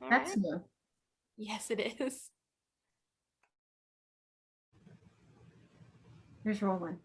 That's new. Yes, it is. Here's Roland.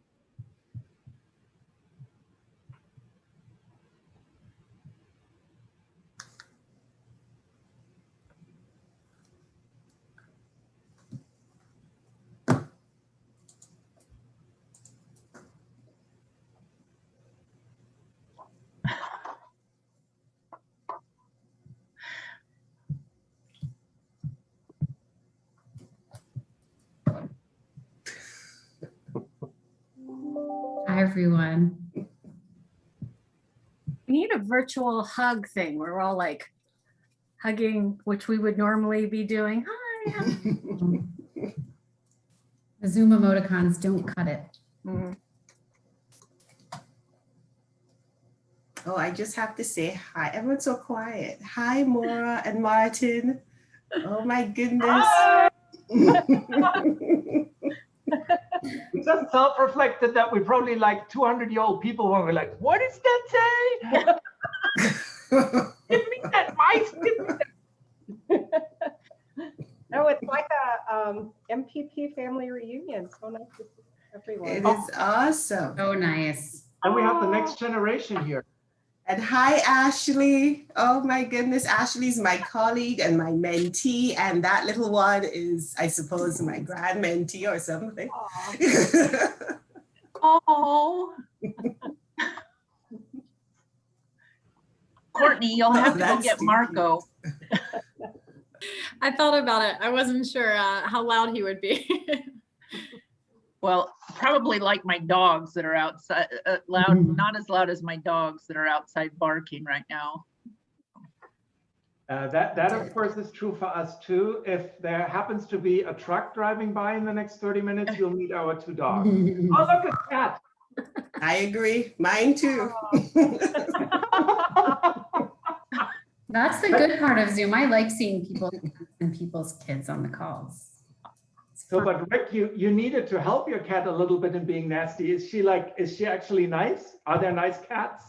Hi, everyone. We need a virtual hug thing where we're all like hugging, which we would normally be doing. Hi. The Zoom emoticons don't cut it. Mm. Oh, I just have to say hi. Everyone's so quiet. Hi, Maura and Martin. Oh my goodness. We just self-reflected that we probably like 200-year-old people when we're like, what does that say? Give me that mice. Give me that. No, it's like a MPP family reunion. So nice to see everyone. It is awesome. Oh, nice. And we have the next generation here. And hi, Ashley. Oh my goodness. Ashley's my colleague and my mentee. And that little one is, I suppose, my grand mentee or something. Oh. Courtney, you'll have to go that's get too Marco. I thought about it. I wasn't sure how loud he would be. Well, probably like my dogs that are outside, loud, not as loud as my dogs that are outside barking right now. That of course is true for us too. If there happens to be a truck driving by in the next 30 minutes, you'll meet our two dogs. Oh, look at that. I agree. Mine too. That's the good part of Zoom. I like seeing people and people's kids on the calls. So, but Rick, you needed to help your cat a little bit in being nasty. Is she actually nice? Are there nice cats?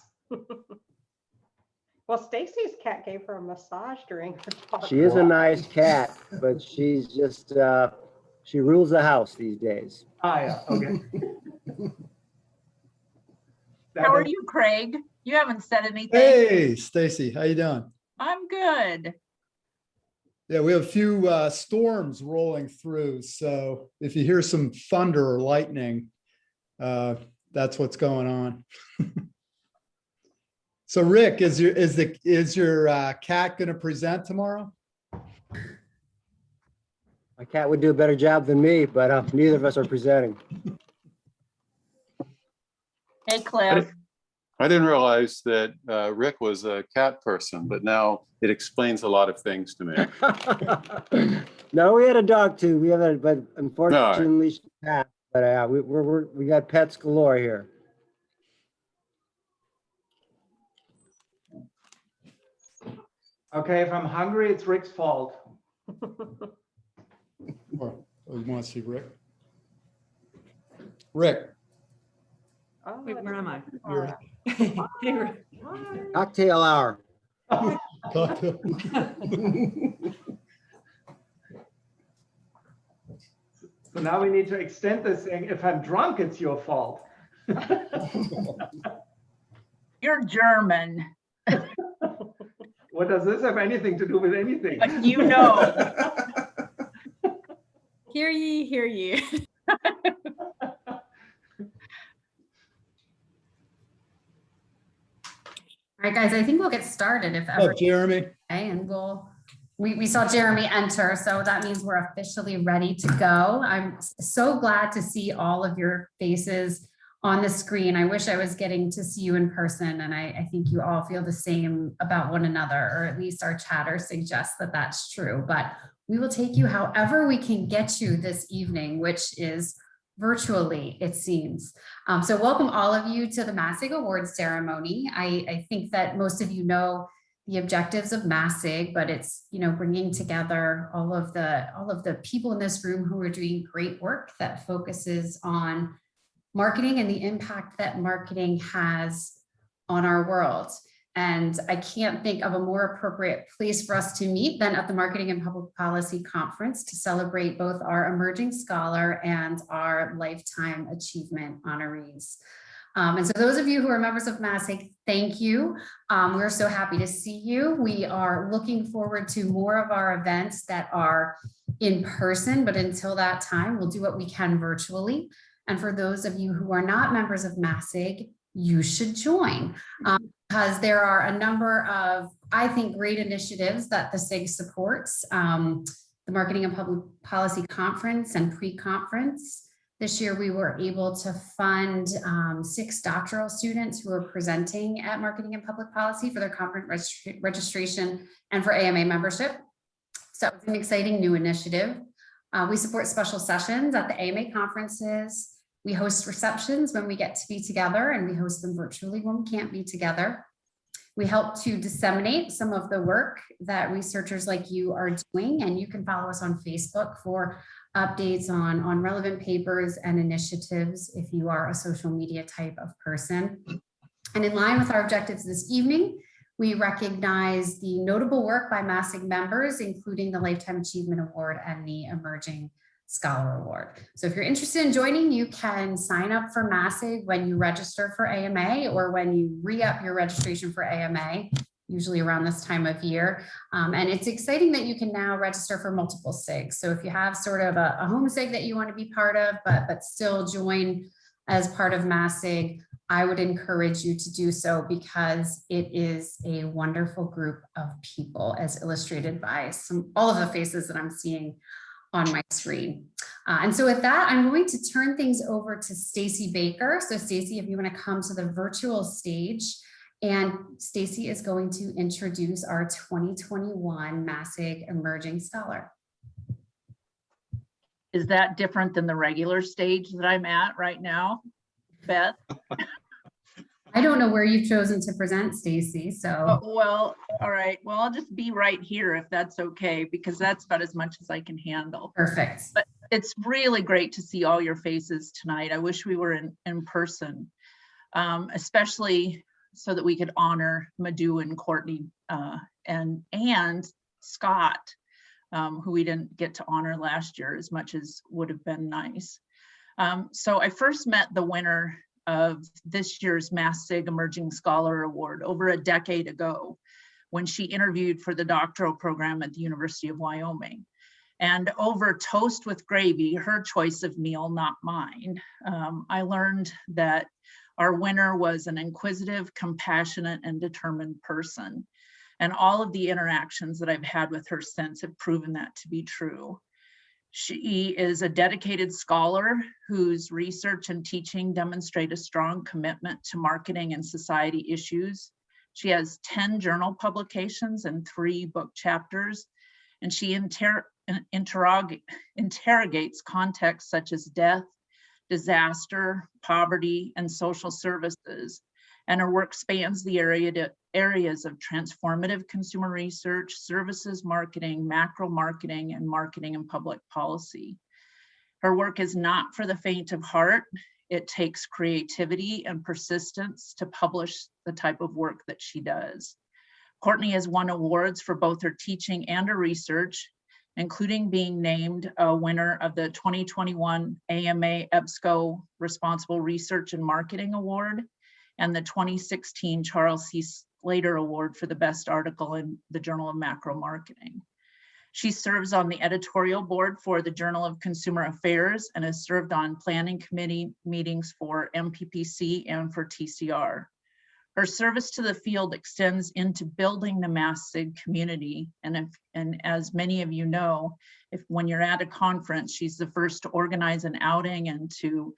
Well, Stacy's cat gave her a massage during her talk. She is a nice cat, but she's just, she rules the house these days. Ah, yeah, okay. How are you, Craig? You haven't said anything. Hey, Stacy, how you doing? I'm good. Yeah, we have a few storms rolling through. So if you hear some thunder or lightning, that's what's going on. So Rick, is your cat going to present tomorrow? My cat would do a better job than me, but neither of us are presenting. Hey, Cliff. I didn't realize that Rick was a cat person, but now it explains a lot of things to me. No, we had a dog too. We have a, but unfortunately, she passed. But we got pets galore here. Okay, if I'm hungry, it's Rick's fault. Or you want to see Rick? Rick. Oh, Wait, where am I? You're- Cocktail hour. Cocktail. So now we need to extend this saying, if I'm drunk, it's your fault. You're German. What does this have anything to do with anything? But you know. Hear ye, hear ye. All right, guys, I think we'll get started if Oh, ever. Jeremy. Okay, and we saw Jeremy enter, so that means we're officially ready to go. I'm so glad to see all of your faces on the screen. I wish I was getting to see you in person, and I think you all feel the same about one another, or at least our chatter suggests that that's true. But we will take you however we can get you this evening, which is virtually, it seems. So welcome all of you to the MASSIG Awards ceremony. I think that most of you know the objectives of MASSIG, but it's, you know, bringing together all of the people in this room who are doing great work that focuses on marketing and the impact that marketing has on our world. And I can't think of a more appropriate place for us to meet than at the Marketing and Public Policy Conference to celebrate both our emerging scholar and our lifetime achievement honorees. And so those of you who are members of MASSIG, thank you. We're so happy to see you. We are looking forward to more of our events that are in person, but until that time, we'll do what we can virtually. And for those of you who are not members of MASSIG, you should join because there are a number of, I think, great initiatives that the SIG supports. The Marketing and Public Policy Conference and pre-conference. This year, we were able to fund 6 doctoral students who are presenting at Marketing and Public Policy for their conference registration and for AMA membership. So it's an exciting new initiative. We support special sessions at the AMA conferences. We host receptions when we get to be together, and we host them virtually when we can't be together. We help to disseminate some of the work that researchers like you are doing, and you can follow us on Facebook for updates on relevant papers and initiatives if you are a social media type of person. And in line with our objectives this evening, we recognize the notable work by MASSIG members, including the Lifetime Achievement Award and the Emerging Scholar Award. So if you're interested in joining, you can sign up for MASSIG when you register for AMA or when you re-up your registration for AMA, usually around this time of year. And it's exciting that you can now register for multiple SIGs. So if you have sort of a home SIG that you want to be part of, but still join as part of MASSIG, I would encourage you to do so because it is a wonderful group of people, as illustrated by all of the faces that I'm seeing on my screen. And so with that, I'm going to turn things over to Stacy Baker. So Stacy, if you want to come to the virtual stage, and Stacy is going to introduce our 2021 MASSIG Emerging Scholar. Is that different than the regular stage that I'm at right now, Beth? I don't know where you've chosen to present, Stacy, so. Well, all right. Well, I'll just be right here if that's okay, because that's about as much as I can handle. Perfect. But it's really great to see all your faces tonight. I wish we were in person, especially so that we could honor Madhu and Courtney and Scot, who we didn't get to honor last year as much as would have been nice. So I first met the winner of this year's MASSIG Emerging Scholar Award over a decade ago when she interviewed for the doctoral program at the University of Wyoming. And over toast with gravy, her choice of meal, not mine, I learned that our winner was an inquisitive, compassionate, and determined person. And all of the interactions that I've had with her since have proven that to be true. She is a dedicated scholar whose research and teaching demonstrate a strong commitment to marketing and society issues. She has 10 journal publications and 3 book chapters, and she interrogates contexts such as death, disaster, poverty, and social services. And her work spans the areas of transformative consumer research, services marketing, macro marketing, and marketing and public policy. Her work is not for the faint of heart. It takes creativity and persistence to publish the type of work that she does. Courtney has won awards for both her teaching and her research, including being named a winner of the 2021 AMA EBSCO Responsible Research and Marketing Award and the 2016 Charles C. Slater Award for the best article in the Journal of Macro Marketing. She serves on the editorial board for the Journal of Consumer Affairs and has served on planning committee meetings for MPPC and for TCR. Her service to the field extends into building the MASSIG community. And as many of you know, when you're at a conference, she's the first to organize an outing and to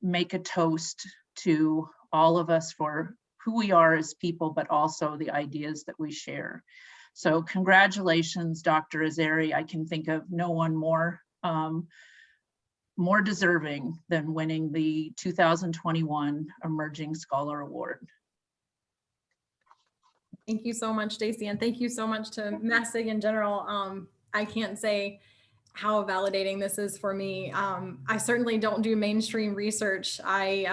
make a toast to all of us for who we are as people, but also the ideas that we share. So congratulations, Dr. Azzari. I can think of no one more deserving than winning the 2021 Emerging Scholar Award. Thank you so much, Stacy, and thank you so much to MASSIG in general. I can't say how validating this is for me. I certainly don't do mainstream research. I,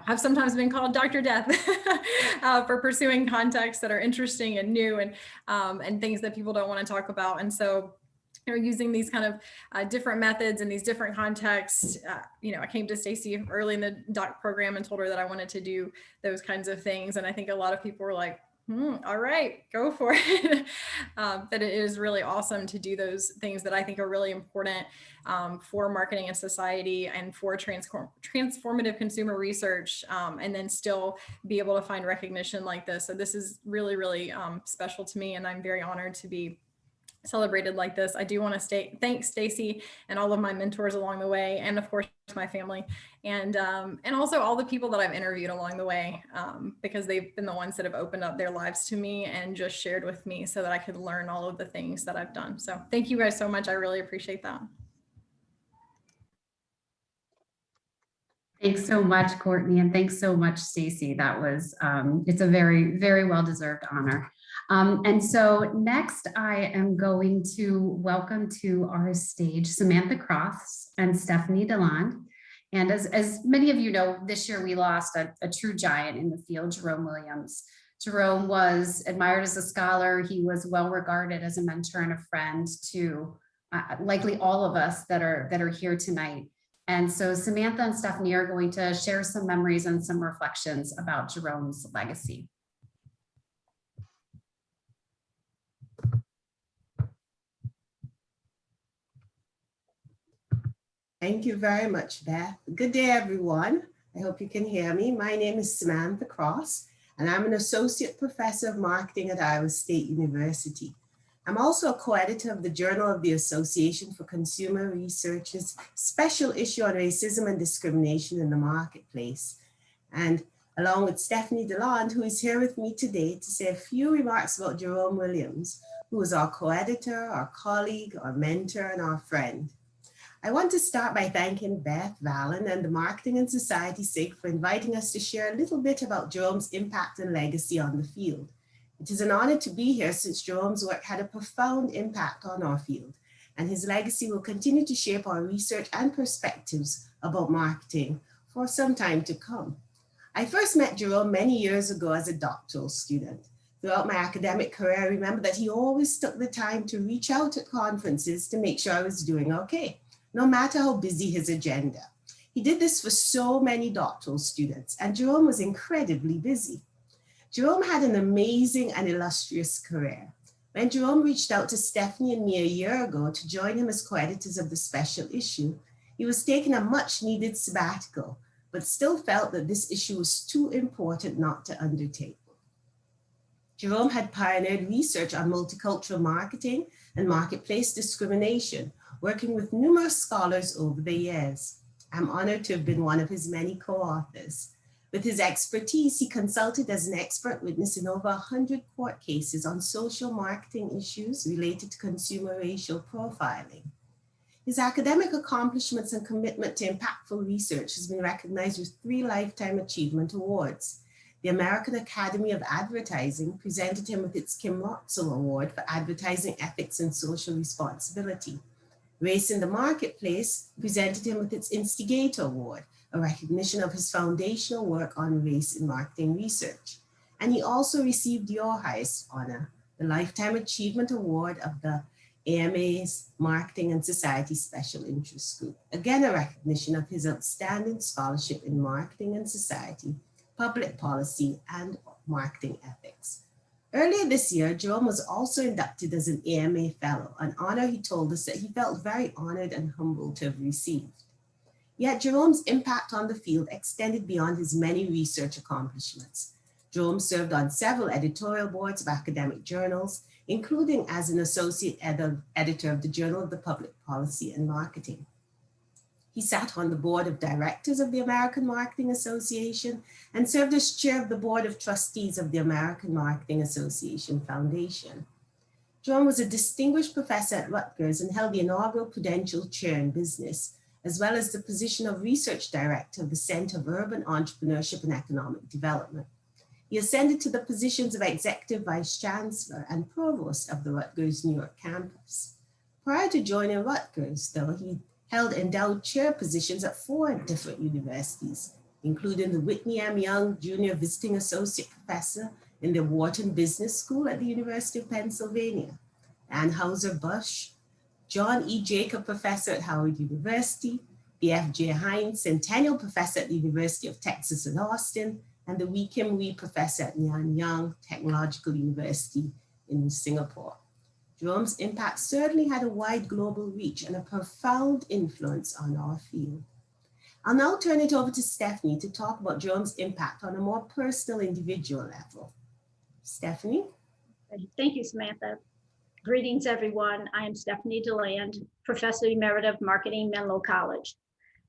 have sometimes been called Dr. Death for pursuing contexts that are interesting and new and things that people don't want to talk about. And so, using these kind of different methods and these different contexts, I came to Stacy early in the doc program and told her that I wanted to do those kinds of things. And I think a lot of people were like, all right, go for it. But it is really awesome to do those things that I think are really important for marketing and society and for transformative consumer research, and then still be able to find recognition like this. So this is really, really special to me, and I'm very honored to be celebrated like this. I do want to thank Stacy and all of my mentors along the way, and of course my family, and also all the people that I've interviewed along the way, because they've been the ones that have opened up their lives to me and just shared with me so that I could learn all of the things that I've done. So thank you guys so much. I really appreciate that. Thanks so much, Courtney, and thanks so much, Stacy. That was, it's a very, very well-deserved honor. And so next I am going to welcome to our stage Samantha Crofts and Stephanie DeLand. And as many of you know, this year we lost a true giant in the field, Jerome Williams. Jerome was admired as a scholar. He was well regarded as a mentor and a friend to likely all of us that are here tonight. And so Samantha and Stephanie are going to share some memories and some reflections about Jerome's legacy. Thank you very much, Beth. Good day, everyone. I hope you can hear me. My name is Samantha Cross, and I'm an associate professor of marketing at Iowa State University. I'm also a co-editor of the Journal of the Association for Consumer Research's special issue on racism and discrimination in the marketplace. And along with Stephanie DeLand, who is here with me today to say a few remarks about Jerome Williams, who is our co-editor, our colleague, our mentor, and our friend. I want to start by thanking Beth Valen and the Marketing and Society SIG for inviting us to share a little bit about Jerome's impact and legacy on the field. It is an honor to be here since Jerome's work had a profound impact on our field, and his legacy will continue to shape our research and perspectives about marketing for some time to come. I first met Jerome many years ago as a doctoral student. Throughout my academic career, I remember that he always took the time to reach out at conferences to make sure I was doing okay, no matter how busy his agenda. He did this for so many doctoral students, and Jerome was incredibly busy. Jerome had an amazing and illustrious career. When Jerome reached out to Stephanie and me a year ago to join him as co-editors of the special issue, he was taking a much needed sabbatical, but still felt that this issue was too important not to undertake. Jerome had pioneered research on multicultural marketing and marketplace discrimination, working with numerous scholars over the years. I'm honored to have been one of his many co-authors. With his expertise, he consulted as an expert witness in over 100 court cases on social marketing issues related to consumer racial profiling. His academic accomplishments and commitment to impactful research has been recognized with 3 Lifetime Achievement Awards. The American Academy of Advertising presented him with its Kim Rotzel Award for Advertising Ethics and Social Responsibility. Race in the Marketplace presented him with its Instigator Award, a recognition of his foundational work on race in marketing research. And he also received your highest honor, the Lifetime Achievement Award of the AMA's Marketing and Society Special Interest Group. Again, a recognition of his outstanding scholarship in marketing and society, public policy, and marketing ethics. Earlier this year, Jerome was also inducted as an AMA Fellow, an honor he told us that he felt very honored and humbled to have received. Yet Jerome's impact on the field extended beyond his many research accomplishments. Jerome served on several editorial boards of academic journals, including as an associate editor of the Journal of the Public Policy and Marketing. He sat on the board of directors of the American Marketing Association and served as chair of the board of trustees of the American Marketing Association Foundation. Jerome was a distinguished professor at Rutgers and held the inaugural Prudential Chair in Business, as well as the position of research director of the Center of Urban Entrepreneurship and Economic Development. He ascended to the positions of executive vice chancellor and provost of the Rutgers New York campus. Prior to joining Rutgers, though, he held endowed chair positions at 4 different universities, including the Whitney M. Young Jr. Visiting Associate Professor in the Wharton Business School at the University of Pennsylvania, Anheuser-Busch, John E. Jacob Professor at Howard University, the F.J. Hines Centennial Professor at the University of Texas at Austin, and the Wee Kim Wee Professor at Nanyang Technological University in Singapore. Jerome's impact certainly had a wide global reach and a profound influence on our field. I'll now turn it over to Stephanie to talk about Jerome's impact on a more personal, individual level. Stephanie? Thank you, Samantha. Greetings, everyone. I am Stephanie DeLand, Professor Emerita of Marketing, Menlo College.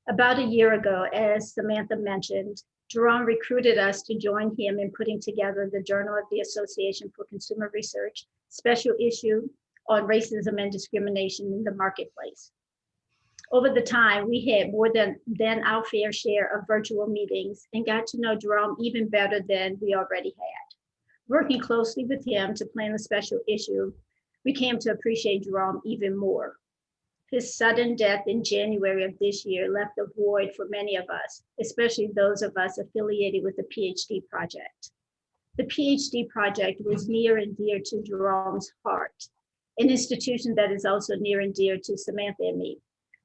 About a year ago, as Samantha mentioned, Jerome recruited us to join him in putting together the Journal of the Association for Consumer Research special issue on racism and discrimination in the marketplace. Over the time, we had more than our fair share of virtual meetings and got to know Jerome even better than we already had. Working closely with him to plan the special issue, we came to appreciate Jerome even more. His sudden death in January of this year left a void for many of us, especially those of us affiliated with the PhD project. The PhD project was near and dear to Jerome's heart, an institution that is also near and dear to Samantha and me.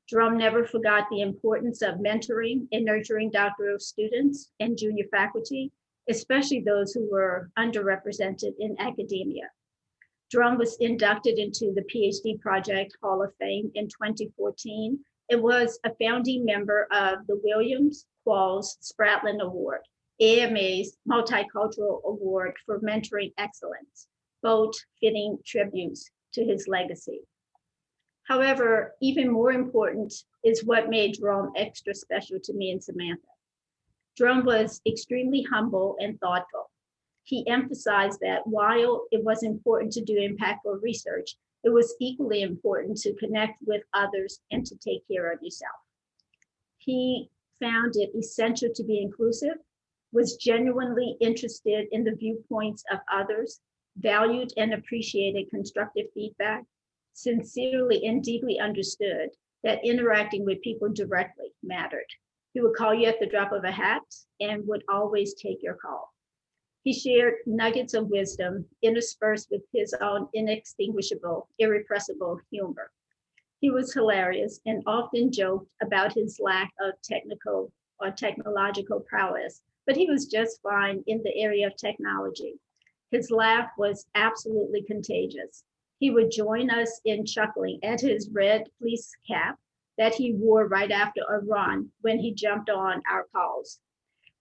Jerome never forgot the importance of mentoring and nurturing doctoral students and junior faculty, especially those who were underrepresented in academia. Jerome was inducted into the PhD Project Hall of Fame in 2014 and was a founding member of the Williams Qualls Spratling Award, AMA's Multicultural Award for Mentoring Excellence, both fitting tributes to his legacy. However, even more important is what made Jerome extra special to me and Samantha. Jerome was extremely humble and thoughtful. He emphasized that while it was important to do impactful research, it was equally important to connect with others and to take care of yourself. He found it essential to be inclusive, was genuinely interested in the viewpoints of others, valued and appreciated constructive feedback, sincerely and deeply understood that interacting with people directly mattered. He would call you at the drop of a hat and would always take your call. He shared nuggets of wisdom interspersed with his own inextinguishable, irrepressible humor. He was hilarious and often joked about his lack of technical or technological prowess, but he was just fine in the area of technology. His laugh was absolutely contagious. He would join us in chuckling at his red fleece cap that he wore right after a run when he jumped on our calls.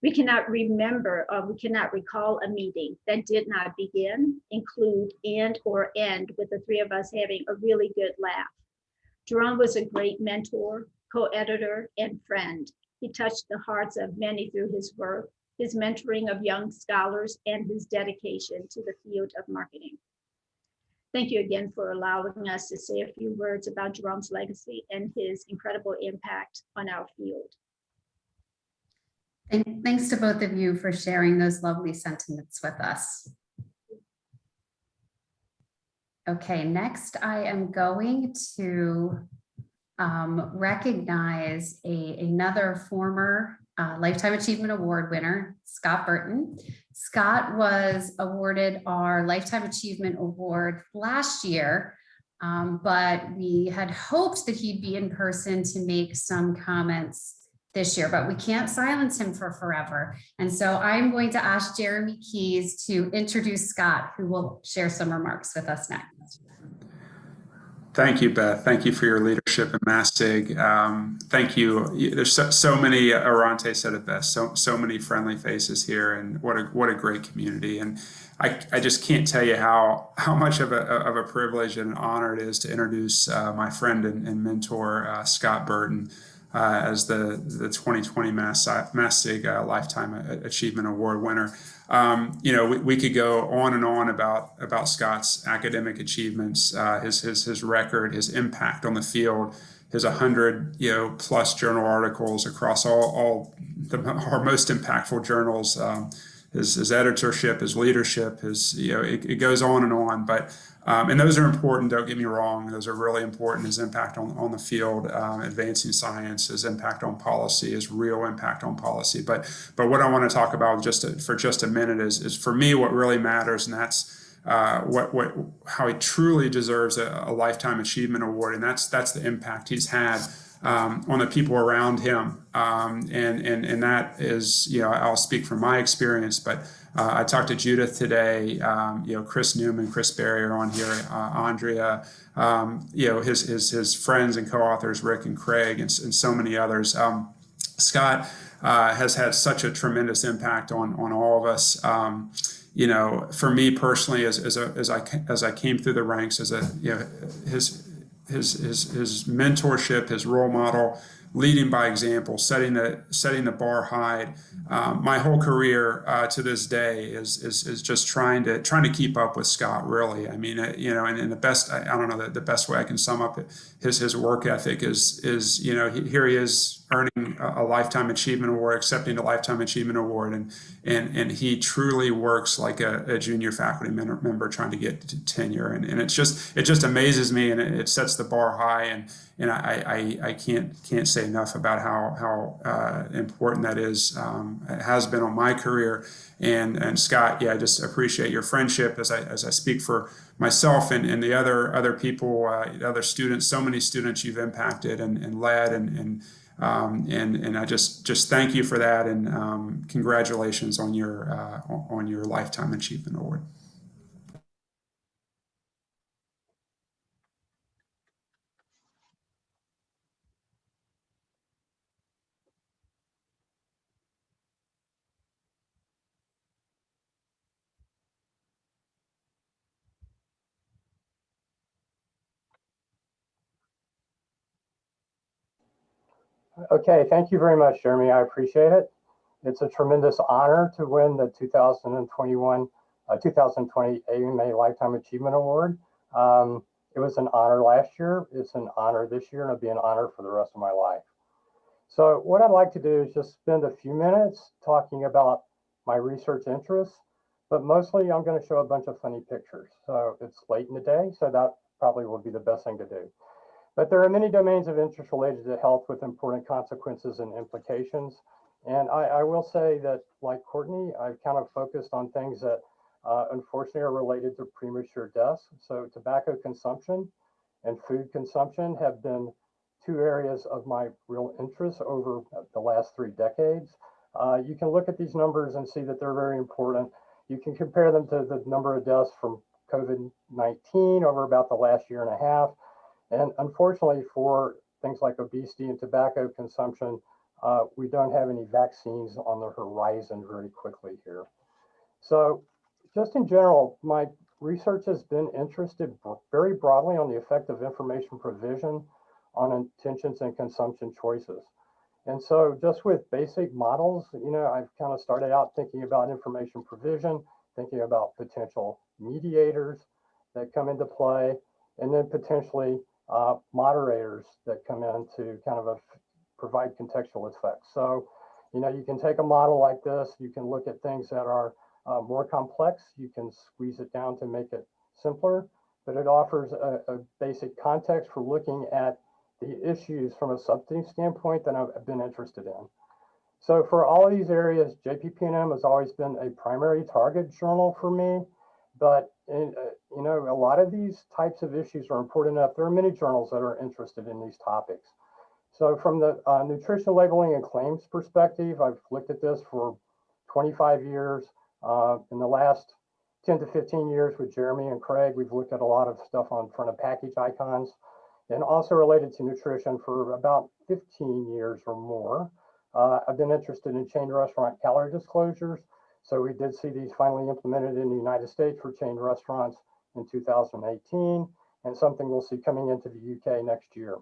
We cannot remember or we cannot recall a meeting that did not begin, include, and or end with the three of us having a really good laugh. Jerome was a great mentor, co-editor, and friend. He touched the hearts of many through his work, his mentoring of young scholars, and his dedication to the field of marketing. Thank you again for allowing us to say a few words about Jerome's legacy and his incredible impact on our field. And thanks to both of you for sharing those lovely sentiments with us. Okay, next I am going to recognize another former Lifetime Achievement Award winner, Scot Burton. Scot was awarded our Lifetime Achievement Award last year, but we had hoped that he'd be in person to make some comments this year, but we can't silence him for forever. And so I'm going to ask Jeremy Keys to introduce Scot, who will share some remarks with us next. Thank you, Beth. Thank you for your leadership in MASSIG. Thank you. There's so many, Arante said it best, so many friendly faces here, and what a great community. And I just can't tell you how much of a privilege and an honor it is to introduce my friend and mentor, Scot Burton, as the 2020 MASSIG Lifetime Achievement Award winner. We could go on and on about Scot's academic achievements, his record, his impact on the field, his 100 plus journal articles across all our most impactful journals, his editorship, his leadership, it goes on and on. But and those are important. Don't get me wrong; those are really important. His impact on the field, advancing science, his impact on policy, his real impact on policy. But what I want to talk about for just a minute is for me what really matters, and that's how he truly deserves a lifetime achievement award, and that's the impact he's had on the people around him, and that is, I'll speak from my experience, but I talked to Judith today, Chris Newman, Chris Berry are on here, Andrea, his friends and co-authors Rick and Craig, and so many others. Scott has had such a tremendous impact on all of us. For me personally, as I came through the ranks, his mentorship, his role model, leading by example, setting the bar high. My whole career to this day is just trying to keep up with Scott. Really, I mean, and the best, I don't know, the best way I can sum up his work ethic is here he is earning a lifetime achievement award, accepting a lifetime achievement award, and he truly works like a junior faculty member trying to get to tenure, and it just amazes me, and it sets the bar high, and I can't say enough about how important that is. It has been on my career, and Scott, I just appreciate your friendship as I speak for myself and the other people, other students, so many students you've impacted and led, and I just thank you for that, and congratulations on your lifetime achievement award. Okay, thank you very much, Jeremy. I appreciate it. It's a tremendous honor to win the 2020 AMA Lifetime Achievement Award. It was an honor last year, it's an honor this year, and it'll be an honor for the rest of my life. So what I'd like to do is just spend a few minutes talking about my research interests, but mostly I'm going to show a bunch of funny pictures. So it's late in the day, so that probably will be the best thing to do. But there are many domains of interest related to health with important consequences and implications. And I will say that, like Courtney, I've kind of focused on things that unfortunately are related to premature deaths. So tobacco consumption and food consumption have been two areas of my real interest over the last 3 decades. You can look at these numbers and see that they're very important. You can compare them to the number of deaths from COVID-19 over about the last year and a half. And unfortunately, for things like obesity and tobacco consumption, we don't have any vaccines on the horizon very quickly here. So just in general, my research has been interested very broadly on the effect of information provision on intentions and consumption choices. And so just with basic models, I've kind of started out thinking about information provision, thinking about potential mediators that come into play, and then potentially moderators that come in to kind of provide contextual effects. So, you can take a model like this, you can look at things that are more complex, you can squeeze it down to make it simpler, but it offers a basic context for looking at the issues from a substantive standpoint that I've been interested in. So for all of these areas, JPPNM has always been a primary target journal for me. But a lot of these types of issues are important enough. There are many journals that are interested in these topics. So from the nutrition labeling and claims perspective, I've looked at this for 25 years. In the last 10 to 15 years with Jeremy and Craig, we've looked at a lot of stuff on front of package icons, and also related to nutrition for about 15 years or more. I've been interested in chain restaurant calorie disclosures. So we did see these finally implemented in the United States for chain restaurants in 2018, and something we'll see coming into the UK next year.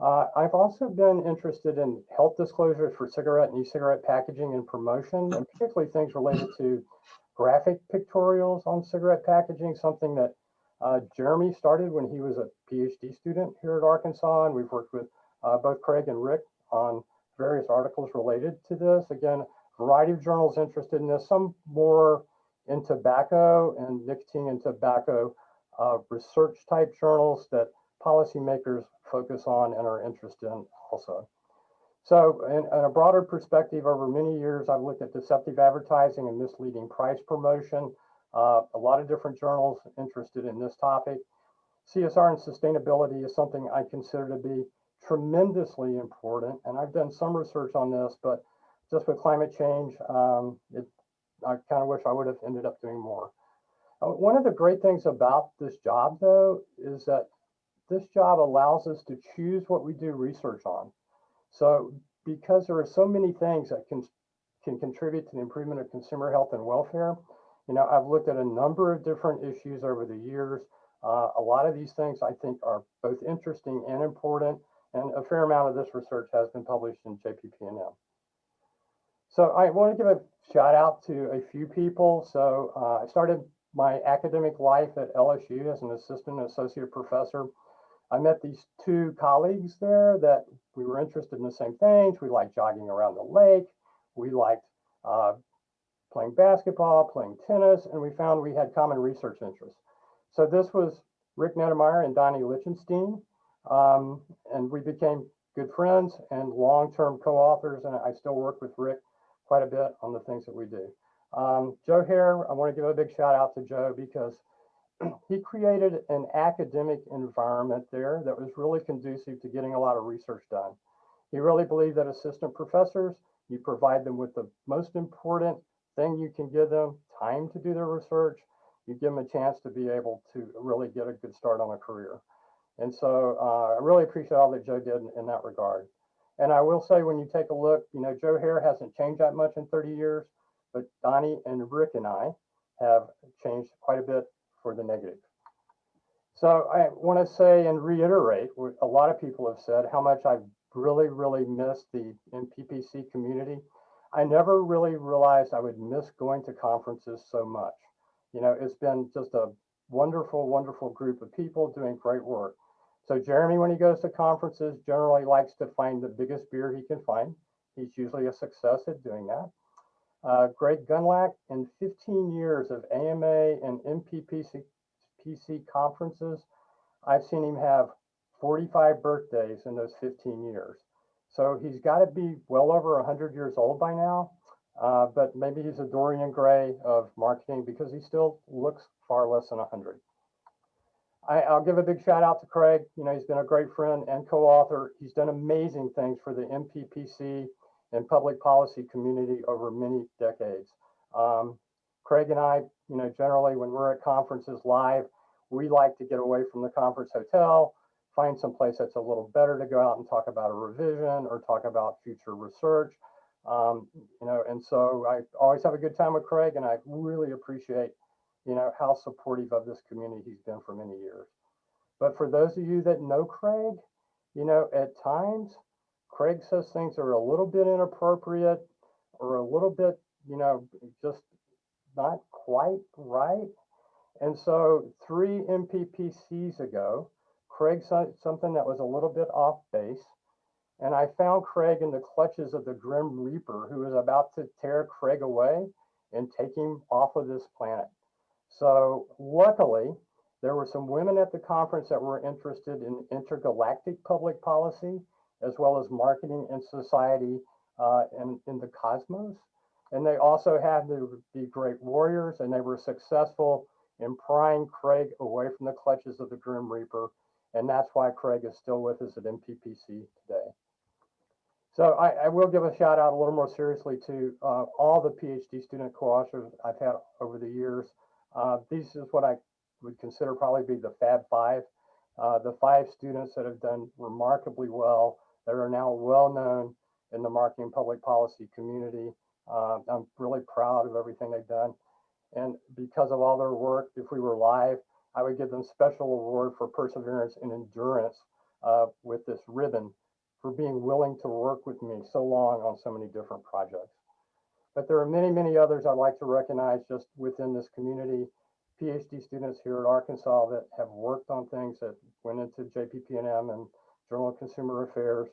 I've also been interested in health disclosures for cigarette and e-cigarette packaging and promotion, and particularly things related to graphic pictorials on cigarette packaging, something that Jeremy started when he was a PhD student here at Arkansas, and we've worked with both Craig and Rick on various articles related to this. Again, variety of journals interested in this, some more in tobacco and nicotine and tobacco research type journals that policymakers focus on and are interested in also. So in a broader perspective, over many years, I've looked at deceptive advertising and misleading price promotion. A lot of different journals interested in this topic. CSR and sustainability is something I consider to be tremendously important. And I've done some research on this, but just with climate change, I kind of wish I would have ended up doing more. One of the great things about this job, though, is that this job allows us to choose what we do research on. So because there are so many things that can contribute to the improvement of consumer health and welfare, you know, I've looked at a number of different issues over the years. A lot of these things I think are both interesting and important, and a fair amount of this research has been published in JPP&M. So I want to give a shout out to a few people. So I started my academic life at LSU as an assistant associate professor. I met these two colleagues there that we were interested in the same things. We liked jogging around the lake. We liked playing basketball, playing tennis, and we found we had common research interests. So this was Rick Nettemeyer and Donnie Lichtenstein, and we became good friends and long-term co-authors, and I still work with Rick quite a bit on the things that we do. Joe Hare, I want to give a big shout out to Joe because he created an academic environment there that was really conducive to getting a lot of research done. He really believed that assistant professors, you provide them with the most important thing you can give them, time to do their research. You give them a chance to be able to really get a good start on a career. And so I really appreciate all that Joe did in that regard. And I will say, when you take a look, you know, Joe Hare hasn't changed that much in 30 years, but Donnie and Rick and I have changed quite a bit for the negative. So I want to say and reiterate what a lot of people have said, how much I've really missed the MPPC community. I never really realized I would miss going to conferences so much. You know, it's been just a wonderful group of people doing great work. So Jeremy, when he goes to conferences, generally likes to find the biggest beer he can find. He's usually a success at doing that. Greg Gunlack, in 15 years of AMA and MPPC conferences, I've seen him have 45 birthdays in those 15 years. So he's got to be well over 100 years old by now, but maybe he's a Dorian Gray of marketing because he still looks far less than 100. I'll give a big shout out to Craig. You know, he's been a great friend and co-author. He's done amazing things for the MPPC and public policy community over many decades. Craig and I, you know, generally when we're at conferences live, we like to get away from the conference hotel, find some place that's a little better to go out and talk about a revision or talk about future research. You know, and so I always have a good time with Craig, and I really appreciate, you know, how supportive of this community he's been for many years. But for those of you that know Craig, you know, at times, Craig says things are a little bit inappropriate or a little bit, you know, just not quite right. And so 3 MPPCs ago, Craig said something that was a little bit off base. And I found Craig in the clutches of the Grim Reaper, who was about to tear Craig away and take him off of this planet. So luckily, there were some women at the conference that were interested in intergalactic public policy, as well as marketing and society in the cosmos. And they also had to be great warriors, and they were successful in prying Craig away from the clutches of the Grim Reaper. And that's why Craig is still with us at MPPC today. So I will give a shout out a little more seriously to all the PhD student co-authors I've had over the years. These is what I would consider probably be the Fab Five, the 5 students that have done remarkably well, that are now well known in the marketing public policy community. I'm really proud of everything they've done. And because of all their work, if we were live, I would give them special award for perseverance and endurance with this ribbon for being willing to work with me so long on so many different projects. But there are many others I'd like to recognize just within this community. PhD students here at Arkansas that have worked on things that went into JPP&M and Journal of Consumer Affairs,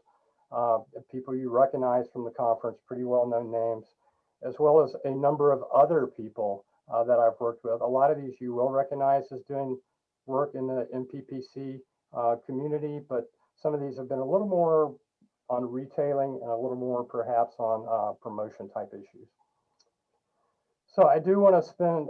people you recognize from the conference, pretty well-known names, as well as a number of other people that I've worked with. A lot of these you will recognize as doing work in the MPPC community, but some of these have been a little more on retailing and a little more perhaps on promotion type issues. So I do want to spend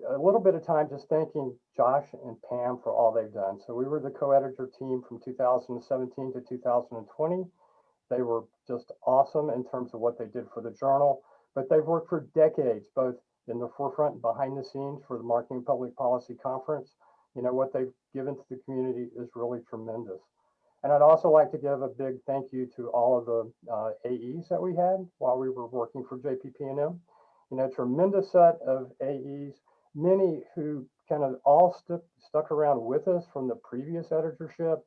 a little bit of time just thanking Josh and Pam for all they've done. So we were the co-editor team from 2017 to 2020. They were just awesome in terms of what they did for the journal, but they've worked for decades, both in the forefront and behind the scenes for the Marketing Public Policy Conference. You know, what they've given to the community is really tremendous. And I'd also like to give a big thank you to all of the AEs that we had while we were working for JPP&M. You know, tremendous set of AEs, many who kind of all stuck around with us from the previous editorship.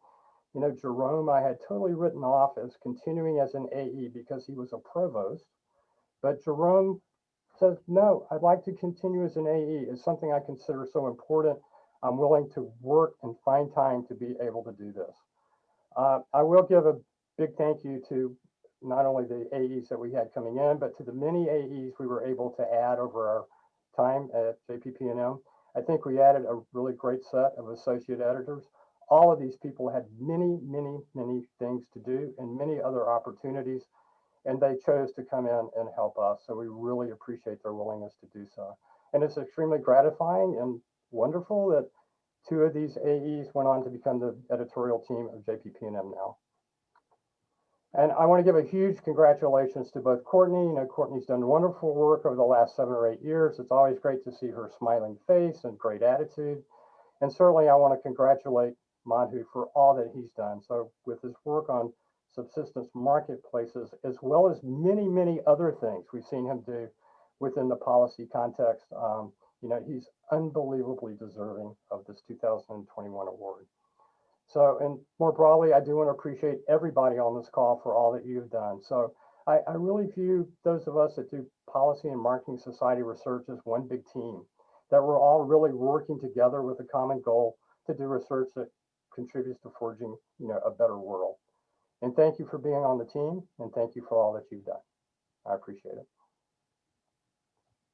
You know, Jerome, I had totally written off as continuing as an AE because he was a provost. But Jerome says, no, I'd like to continue as an AE. It's something I consider so important. I'm willing to work and find time to be able to do this. I will give a big thank you to not only the AEs that we had coming in, but to the many AEs we were able to add over our time at JPP&M. I think we added a really great set of associate editors. All of these people had many, many, many things to do and many other opportunities, and they chose to come in and help us. So we really appreciate their willingness to do so. And it's extremely gratifying and wonderful that two of these AEs went on to become the editorial team of JPP&M now. And I want to give a huge congratulations to both Courtney. You know, Courtney's done wonderful work over the last 7 or 8 years. It's always great to see her smiling face and great attitude. And certainly I want to congratulate Madhu for all that he's done. So with his work on subsistence marketplaces, as well as many, many other things we've seen him do within the policy context, you know, he's unbelievably deserving of this 2021 award. So, and more broadly, I do want to appreciate everybody on this call for all that you've done. So I really view those of us that do policy and marketing society research as one big team, that we're all really working together with a common goal to do research that contributes to forging, you know, a better world. And thank you for being on the team, and thank you for all that you've done. I appreciate it.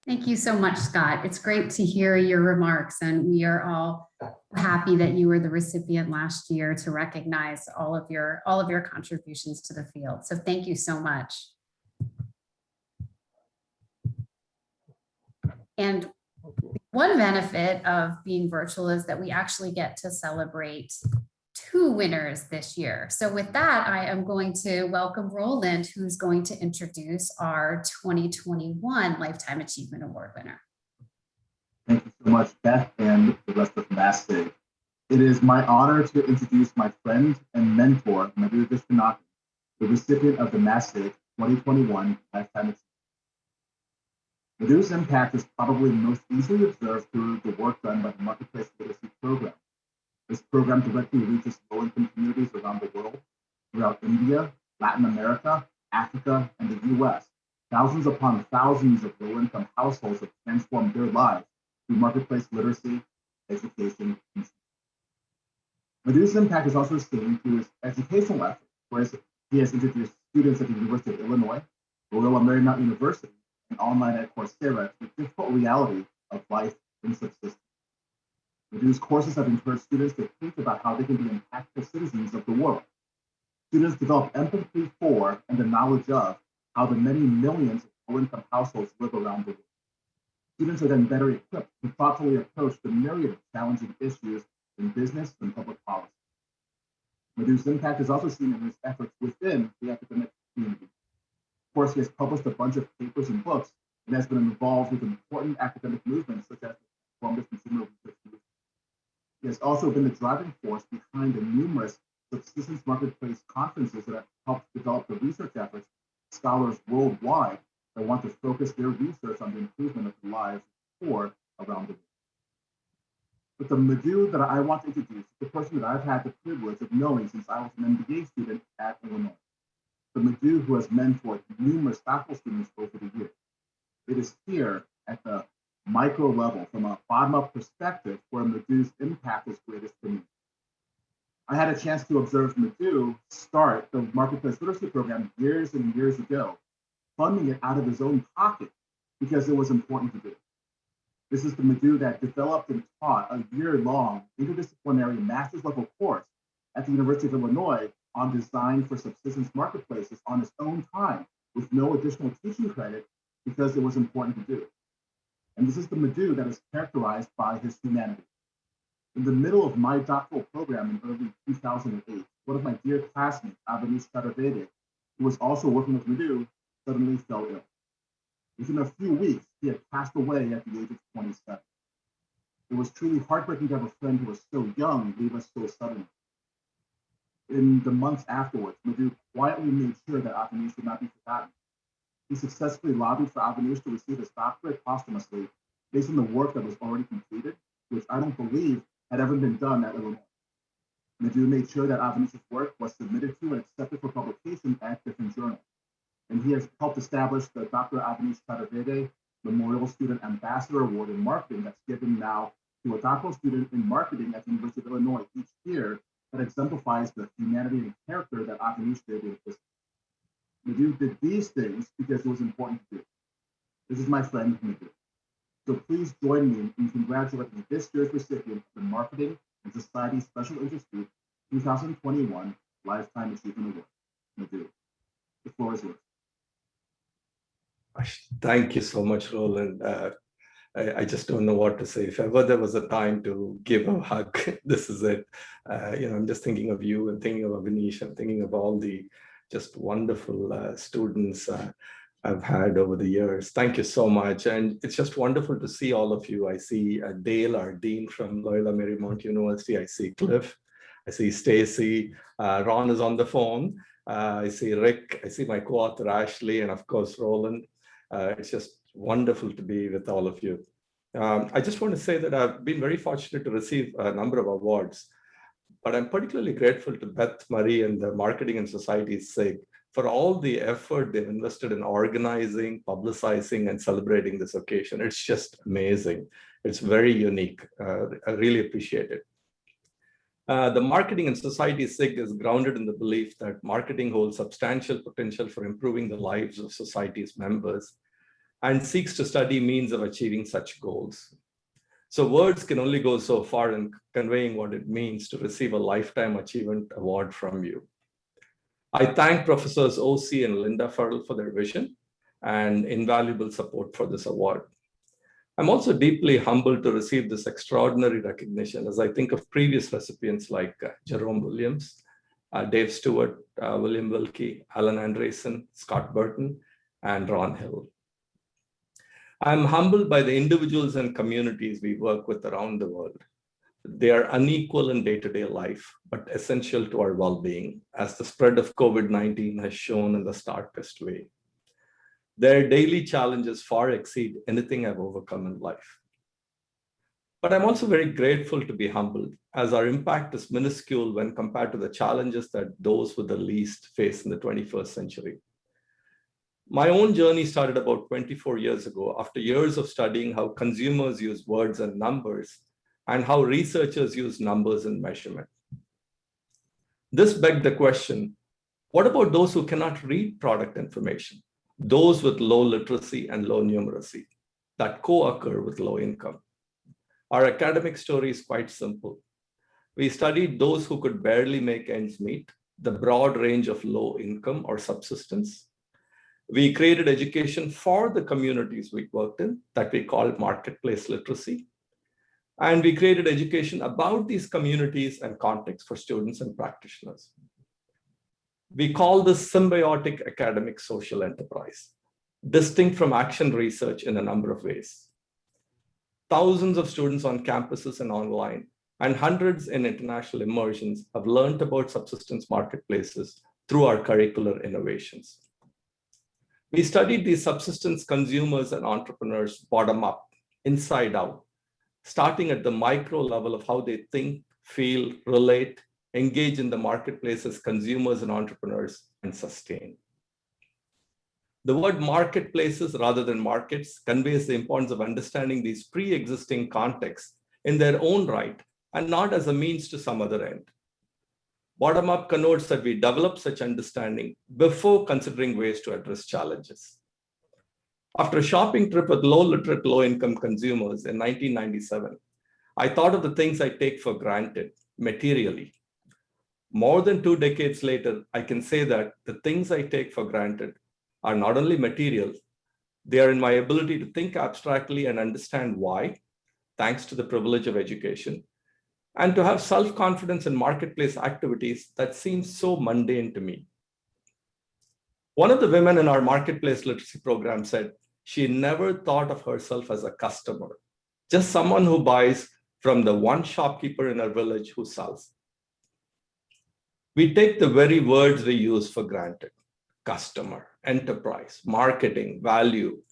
Thank you so much, Scott. It's great to hear your remarks, and we are all happy that you were the recipient last year to recognize all of your contributions to the field. So thank you so much. And one benefit of being virtual is that we actually get to celebrate 2 winners this year. So with that, I am going to welcome Roland, who's going to introduce our 2021 Lifetime Achievement Award winner. Thank you so much, Beth, and the rest of MASSIG. It is my honor to introduce my friend and mentor, Madhu, the recipient of the MASSIG 2021 Lifetime Achievement. Madhu's impact is probably most easily observed through the work done by the Marketplace Literacy Program. This program directly reaches low-income communities around the world, throughout India, Latin America, Africa, and the US. Thousands upon thousands of low-income households have transformed their lives through marketplace literacy, education, and Madhu's impact is also seen through his educational efforts, where he has introduced students at the University of Illinois, Loyola Marymount University, and online at Coursera to the difficult reality of life in subsistence. Madhu's courses have encouraged students to think about how they can be impactful citizens of the world. Students develop empathy for and the knowledge of how the many millions of low-income households live around the world. Students are then better equipped to thoughtfully approach the myriad of challenging issues in business and public policy. Madhu's impact is also seen in his efforts within the academic community. Of course, he has published a bunch of papers and books and has been involved with important academic movements such as the Transformative Consumer Research Movement. He has also been the driving force behind the numerous subsistence marketplace conferences that have helped develop the research efforts of scholars worldwide that want to focus their research on the improvement of the lives of poor around the world. But the Madhu that I want to introduce is the person that I've had the privilege of knowing since I was an MBA student at Illinois. The Madhu who has mentored numerous faculty students over the years. It is here at the micro level, from a bottom-up perspective, where Madhu's impact is greatest for me. I had a chance to observe Madhu start the Marketplace Literacy Program years and years ago, funding it out of his own pocket because it was important to do. This is the Madhu that developed and taught a year-long interdisciplinary master's level course at the University of Illinois on design for subsistence marketplaces on his own time with no additional teaching credit because it was important to do. And this is the Madhu that is characterized by his humanity. In the middle of my doctoral program in early 2008, one of my dear classmates, Avanish Chaturvedi, who was also working with Madhu, suddenly fell ill. Within a few weeks, he had passed away at the age of 27. It was truly heartbreaking to have a friend who was so young leave us so suddenly. In the months afterwards, Madhu quietly made sure that Avanish would not be forgotten. He successfully lobbied for Avanish to receive his doctorate posthumously based on the work that was already completed, which I don't believe had ever been done at Illinois. Madhu made sure that Avanish's work was submitted to and accepted for publication at different journals. And he has helped establish the Dr. Avanish Chaturvedi Memorial Student Ambassador Award in Marketing that's given now to a doctoral student in marketing at the University of Illinois each year that exemplifies the humanity and character that Avanish did in business. Madhu did these things because it was important to do. This is my friend, Madhu. So please join me in congratulating this year's recipient of the Marketing and Society Special Interest Group 2021 Lifetime Achievement Award. Madhu, the floor is yours. Thank you so much, Roland. I just don't know what to say. If ever there was a time to give a hug, this is it. I'm just thinking of you and thinking of Avanish and thinking of all the just wonderful students I've had over the years. Thank you so much. And it's just wonderful to see all of you. I see Dale, our dean from Loyola Marymount University. I see Cliff. I see Stacy. Ron is on the phone. I see Rick. I see my co-author Ashley, and of course Roland. It's just wonderful to be with all of you. I just want to say that I've been very fortunate to receive a number of awards, but I'm particularly grateful to Beth Murray and the Marketing and Society SIG for all the effort they've invested in organizing, publicizing, and celebrating this occasion. It's just amazing. It's very unique. I really appreciate it. The Marketing and Society SIG is grounded in the belief that marketing holds substantial potential for improving the lives of society's members and seeks to study means of achieving such goals. So words can only go so far in conveying what it means to receive a Lifetime Achievement Award from you. I thank Professors O.C. and Linda Farrell for their vision and invaluable support for this award. I'm also deeply humbled to receive this extraordinary recognition as I think of previous recipients like Jerome Williams, Dave Stewart, William Wilkie, Alan Andresen, Scott Burton, and Ron Hill. I'm humbled by the individuals and communities we work with around the world. They are unequal in day-to-day life, but essential to our well-being, as the spread of COVID-19 has shown in the starkest way. Their daily challenges far exceed anything I've overcome in life. But I'm also very grateful to be humbled, as our impact is minuscule when compared to the challenges that those with the least face in the 21st century. My own journey started about 24 years ago after years of studying how consumers use words and numbers and how researchers use numbers in measurement. This begged the question, what about those who cannot read product information? Those with low literacy and low numeracy that co-occur with low income? Our academic story is quite simple. We studied those who could barely make ends meet, the broad range of low income or subsistence. We created education for the communities we worked in that we called marketplace literacy. And we created education about these communities and contexts for students and practitioners. We call this symbiotic academic social enterprise, distinct from action research in a number of ways. Thousands of students on campuses and online, and hundreds in international immersions have learned about subsistence marketplaces through our curricular innovations. We studied these subsistence consumers and entrepreneurs bottom up, inside out, starting at the micro level of how they think, feel, relate, engage in the marketplace as consumers and entrepreneurs, and sustain. The word marketplaces rather than markets conveys the importance of understanding these pre-existing contexts in their own right and not as a means to some other end. Bottom-up connotes that we develop such understanding before considering ways to address challenges. After a shopping trip with low-literate, low-income consumers in 1997, I thought of the things I take for granted materially. More than 2 decades later, I can say that the things I take for granted are not only material, they are in my ability to think abstractly and understand why, thanks to the privilege of education, and to have self-confidence in marketplace activities that seem so mundane to me. One of the women in our marketplace literacy program said she never thought of herself as a customer, just someone who buys from the one shopkeeper in her village who sells. We take the very words we use for granted: customer, enterprise, marketing, value,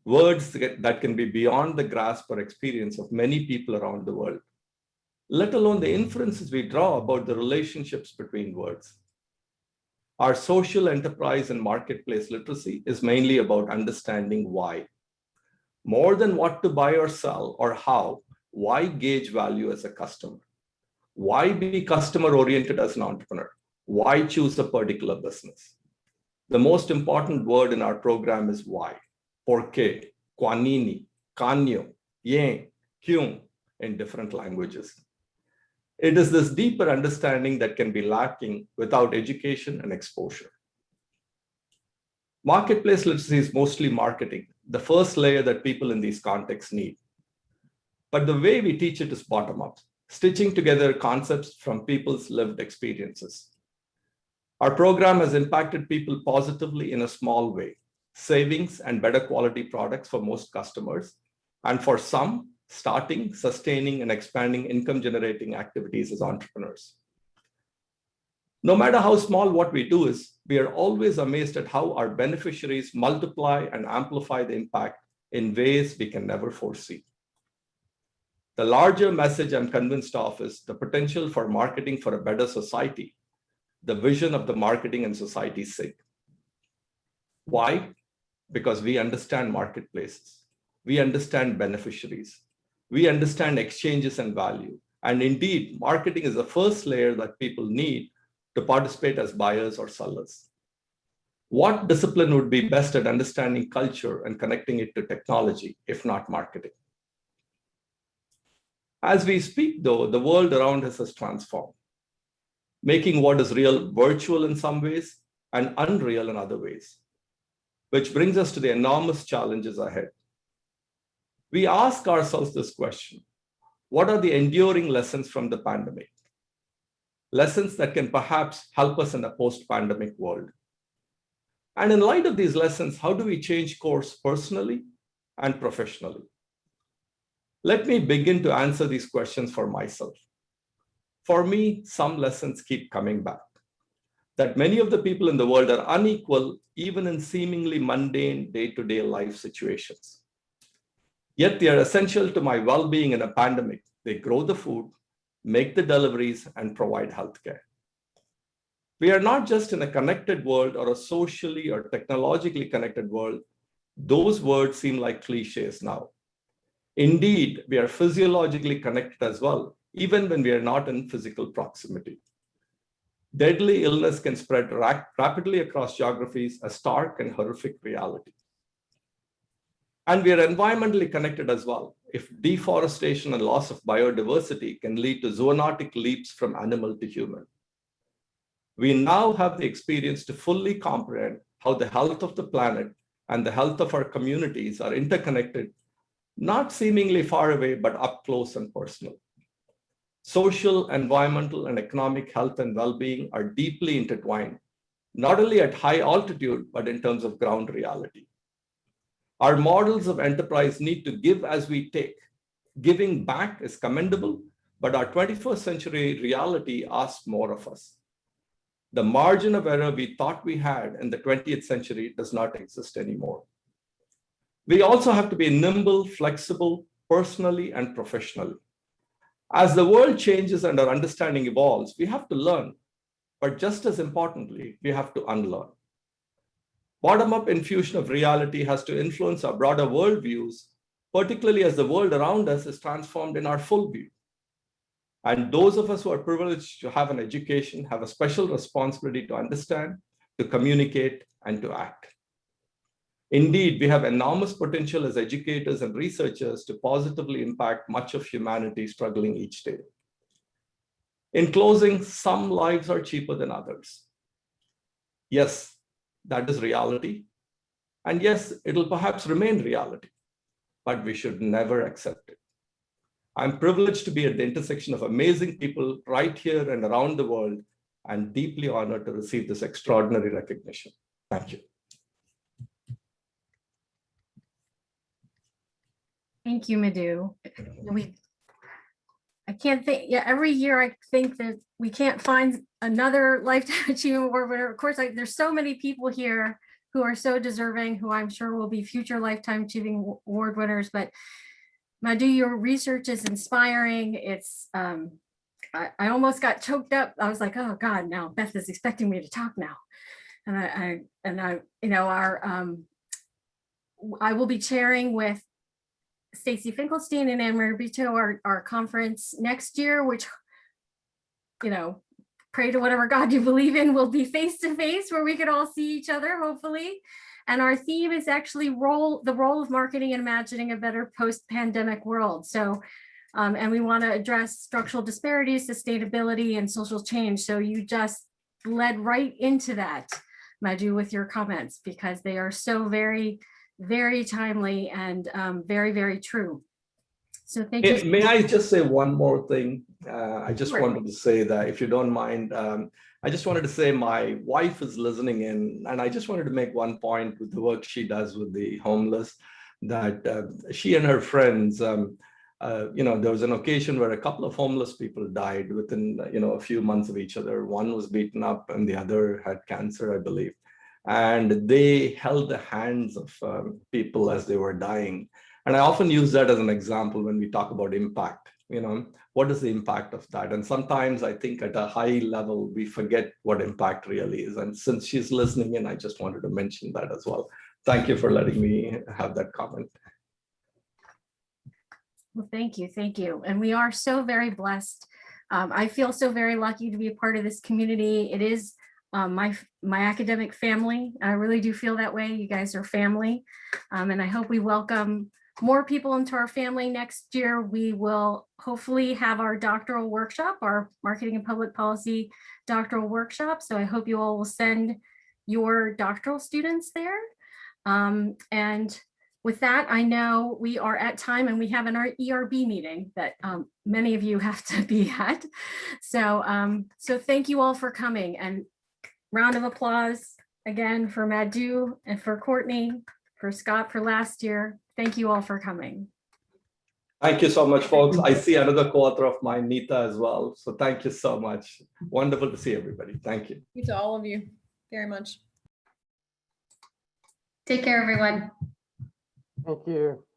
words that can be beyond the grasp or experience of many people around the world, let alone the inferences we draw about the relationships between words. Our social enterprise and marketplace literacy is mainly about understanding why. More than what to buy or sell or how, why gauge value as a customer? Why be customer-oriented as an entrepreneur? Why choose a particular business? The most important word in our program is why. Por qué, quanini, canyo, yen, kyun in different languages. It is this deeper understanding that can be lacking without education and exposure. Marketplace literacy is mostly marketing, the first layer that people in these contexts need. But the way we teach it is bottom-up, stitching together concepts from people's lived experiences. Our program has impacted people positively in a small way: savings and better quality products for most customers, and for some, starting, sustaining, and expanding income-generating activities as entrepreneurs. No matter how small what we do is, we are always amazed at how our beneficiaries multiply and amplify the impact in ways we can never foresee. The larger message I'm convinced of is the potential for marketing for a better society, the vision of the marketing and society SIG. Why? Because we understand marketplaces. We understand beneficiaries. We understand exchanges and value. And indeed, marketing is the first layer that people need to participate as buyers or sellers. What discipline would be best at understanding culture and connecting it to technology, if not marketing? As we speak, though, the world around us has transformed, making what is real virtual in some ways and unreal in other ways, which brings us to the enormous challenges ahead. We ask ourselves this question: what are the enduring lessons from the pandemic? Lessons that can perhaps help us in a post-pandemic world. And in light of these lessons, how do we change course personally and professionally? Let me begin to answer these questions for myself. For me, some lessons keep coming back. That many of the people in the world are unequal, even in seemingly mundane day-to-day life situations. Yet they are essential to my well-being in a pandemic. They grow the food, make the deliveries, and provide healthcare. We are not just in a connected world or a socially or technologically connected world. Those words seem like cliches now. Indeed, we are physiologically connected as well, even when we are not in physical proximity. Deadly illness can spread rapidly across geographies, a stark and horrific reality. And we are environmentally connected as well. If deforestation and loss of biodiversity can lead to zoonotic leaps from animal to human. We now have the experience to fully comprehend how the health of the planet and the health of our communities are interconnected, not seemingly far away, but up close and personal. Social, environmental, and economic health and well-being are deeply intertwined, not only at high altitude, but in terms of ground reality. Our models of enterprise need to give as we take. Giving back is commendable, but our 21st century reality asks more of us. The margin of error we thought we had in the 20th century does not exist anymore. We also have to be nimble, flexible, personally and professionally. As the world changes and our understanding evolves, we have to learn, but just as importantly, we have to unlearn. Bottom-up infusion of reality has to influence our broader worldviews, particularly as the world around us is transformed in our full view. And those of us who are privileged to have an education have a special responsibility to understand, to communicate, and to act. Indeed, we have enormous potential as educators and researchers to positively impact much of humanity struggling each day. In closing, some lives are cheaper than others. Yes, that is reality. And yes, it'll perhaps remain reality, but we should never accept it. I'm privileged to be at the intersection of amazing people right here and around the world, and deeply honored to receive this extraordinary recognition. Thank you. Thank you, Madhu. I can't think, yeah, every year I think that we can't find another Lifetime Achievement Award winner. Of course, there's so many people here who are so deserving, who I'm sure will be future Lifetime Achieving Award winners. But Madhu, your research is inspiring. It's, I almost got choked up. I was like, oh God, now Beth is expecting me to talk now. And I, you know, I will be chairing with Stacy Finkelstein and Anne Marie Brito our conference next year, which, you know, pray to whatever God you believe in, will be face-to-face where we could all see each other, hopefully. And our theme is actually the role of marketing in imagining a better post-pandemic world. So, and we want to address structural disparities, sustainability, and social change. So you just led right into that, Madhu, with your comments, because they are so very, very timely and very, very true. So thank you. May I just say one more thing? I just wanted to say that, if you don't mind, I just wanted to say my wife is listening in, and I just wanted to make one point with the work she does with the homeless, that she and her friends, you know, there was an occasion where a couple of homeless people died within, you know, a few months of each other. One was beaten up and the other had cancer, I believe. And they held the hands of people as they were dying. And I often use that as an example when we talk about impact. You know, what is the impact of that? And sometimes I think at a high level, we forget what impact really is. And since she's listening in, I just wanted to mention that as well. Thank you for letting me have that comment. Well, thank you. Thank you. And we are so very blessed. I feel so very lucky to be a part of this community. It is my academic family. I really do feel that way. You guys are family. And I hope we welcome more people into our family next year. We will hopefully have our doctoral workshop, our marketing and public policy doctoral workshop. So I hope you all will send your doctoral students there. And with that, I know we are at time and we have an ERB meeting that many of you have to be at. So, so thank you all for coming, and round of applause again for Madhu and for Courtney, for Scott for last year. Thank you all for coming. Thank you so much, folks. I see another co-author of mine, Nita, as well. So thank you so much. Wonderful to see everybody. Thank you. Thank you to all of you very much. Take care, everyone. Thank you.